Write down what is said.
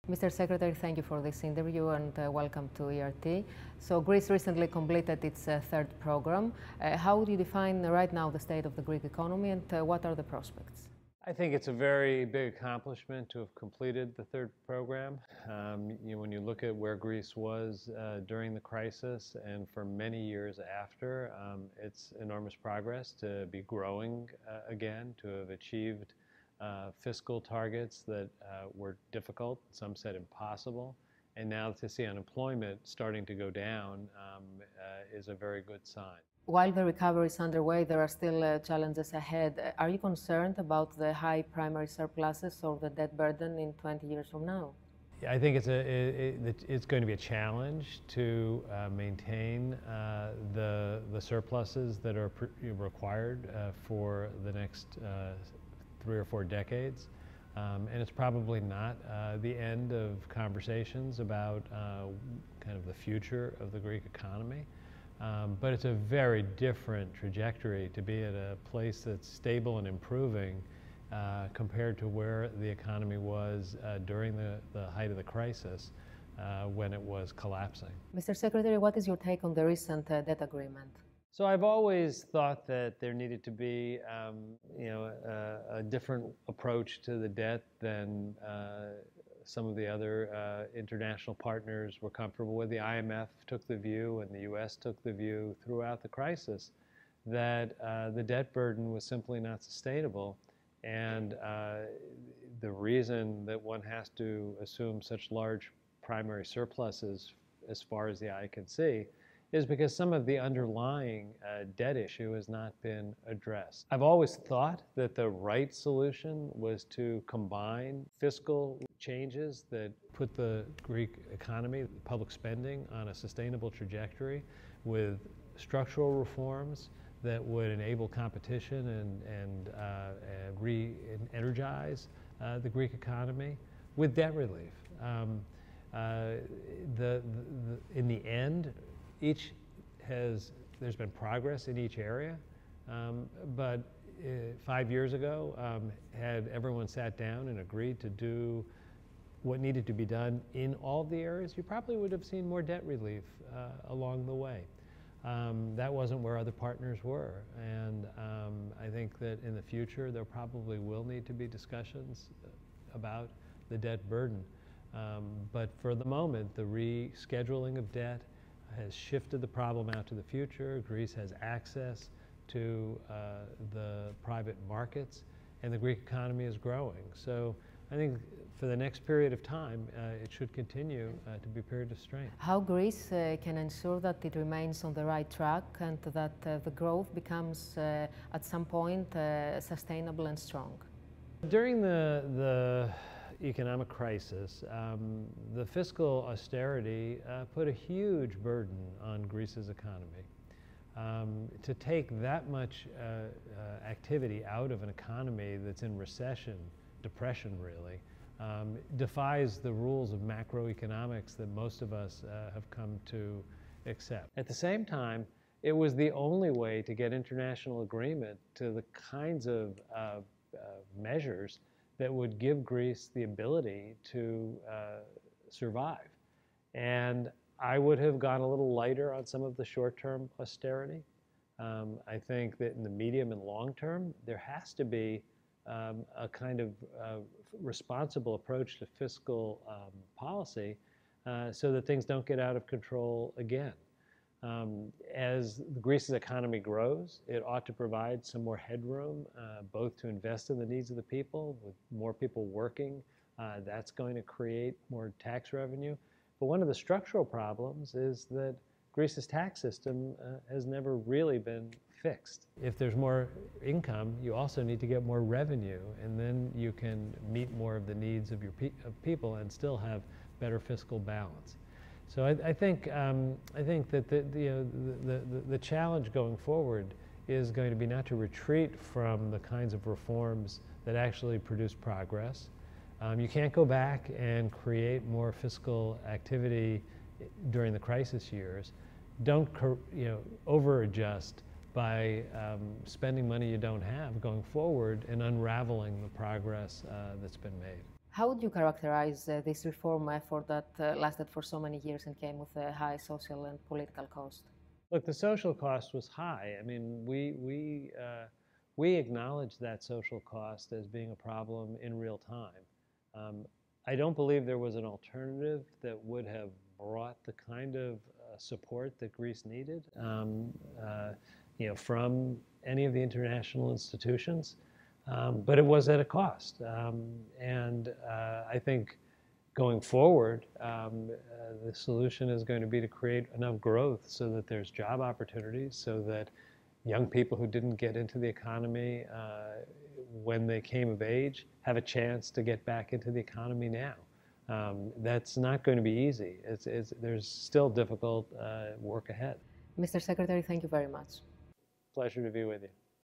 Mr. Secretary, thank you for this interview and welcome to ERT. So Greece recently completed its third program. How would you define right now the state of the Greek economy and what are the prospects? I think it's a very big accomplishment to have completed the third program. When you look at where Greece was during the crisis and for many years after, it's enormous progress to be growing again, to have achieved fiscal targets that were difficult, some said impossible, and now to see unemployment starting to go down is a very good sign. While the recovery is underway, there are still challenges ahead. Are you concerned about the high primary surpluses or the debt burden in 20 years from now? Yeah, I think it's going to be a challenge to maintain the surpluses that are required for the next 3 or 4 decades. And it's probably not the end of conversations about kind of the future of the Greek economy. But it's a very different trajectory to be at a place that's stable and improving compared to where the economy was during the height of the crisis when it was collapsing. Mr. Secretary, what is your take on the recent debt agreement? So I've always thought that there needed to be a different approach to the debt than some of the other international partners were comfortable with. The IMF took the view and the US took the view throughout the crisis that the debt burden was simply not sustainable. And the reason that one has to assume such large primary surpluses as far as the eye can see is because some of the underlying debt issue has not been addressed. I've always thought that the right solution was to combine fiscal changes that put the Greek economy, public spending, on a sustainable trajectory with structural reforms that would enable competition and re-energize the Greek economy with debt relief. In the end, there's been progress in each area, but 5 years ago, had everyone sat down and agreed to do what needed to be done in all the areas, you probably would have seen more debt relief along the way. That wasn't where other partners were, and I think that in the future there probably will need to be discussions about the debt burden. But for the moment, the rescheduling of debt has shifted the problem out to the future. Greece has access to the private markets, and the Greek economy is growing. So I think for the next period of time, it should continue to be a period of strength. How Greece can ensure that it remains on the right track and that the growth becomes at some point sustainable and strong? During the economic crisis, the fiscal austerity put a huge burden on Greece's economy. To take that much activity out of an economy that's in recession, depression really, defies the rules of macroeconomics that most of us have come to accept. At the same time, it was the only way to get international agreement to the kinds of measures that would give Greece the ability to survive. And I would have gone a little lighter on some of the short-term austerity. I think that in the medium and long term, there has to be a kind of responsible approach to fiscal policy so that things don't get out of control again. As Greece's economy grows, it ought to provide some more headroom, both to invest in the needs of the people. With more people working, that's going to create more tax revenue. But one of the structural problems is that Greece's tax system has never really been fixed. If there's more income, you also need to get more revenue, and then you can meet more of the needs of your people and still have better fiscal balance. So I think that the challenge going forward is going to be not to retreat from the kinds of reforms that actually produce progress. You can't go back and create more fiscal activity during the crisis years. Don't over-adjust by spending money you don't have going forward and unraveling the progress that's been made. How would you characterize this reform effort that lasted for so many years and came with a high social and political cost? Look, the social cost was high. I mean, we acknowledge that social cost as being a problem in real time. I don't believe there was an alternative that would have brought the kind of support that Greece needed, from any of the international institutions. But it was at a cost. I think going forward, the solution is going to be to create enough growth so that there's job opportunities, so that young people who didn't get into the economy when they came of age have a chance to get back into the economy now. That's not going to be easy. There's still difficult work ahead. Mr. Secretary, thank you very much. Pleasure to be with you.